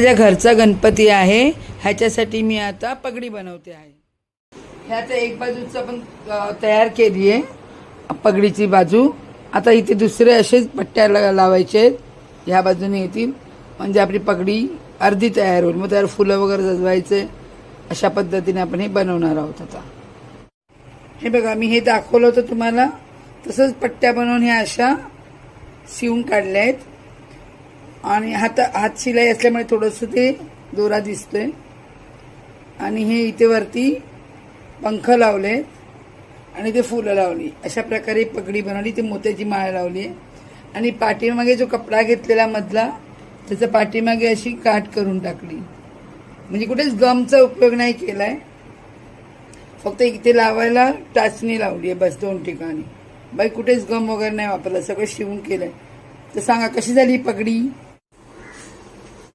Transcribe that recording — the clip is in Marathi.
माझ्या घरचा गणपती आहे, ह्याच्यासाठी मी आता पगडी बनवते आहे. ह्याचं एक बाजूचं आपण तयार केली आहे पगडीची बाजू. आता इथे दुसरे असेच पट्ट्या लावायचे आहेत, ह्या बाजूने येतील म्हणजे आपली पगडी अर्धी तयार होईल. मग त्यावर फुलं वगैरे सजवायचे. अशा पद्धतीने आपण हे बनवणार आहोत. आता हे बघा, मी हे दाखवलं होतं तुम्हाला, तसंच पट्ट्या बनवून ह्या अशा शिवून काढल्या आहेत. आणि हात शिलाई असल्यामुळे थोडंसं ते दोरा दिसतोय. आणि हे इथे वरती पंख लावले आणि ते फुलं लावली. अशा प्रकारे पगडी बनवली. ते मोत्याची माळ लावली आहे. आणि पाठीमागे जो कपडा घेतलेला मधला, त्याचा पाठीमागे अशी काठ करून टाकली. म्हणजे कुठेच गमचा उपयोग नाही केलाय, फक्त इथे लावायला टाचणी लावली आहे बस 2 ठिकाणी. बाई कुठेच गम वगैरे नाही वापरला, सगळं शिवून केलंय. तर सांगा कशी झाली पगडी.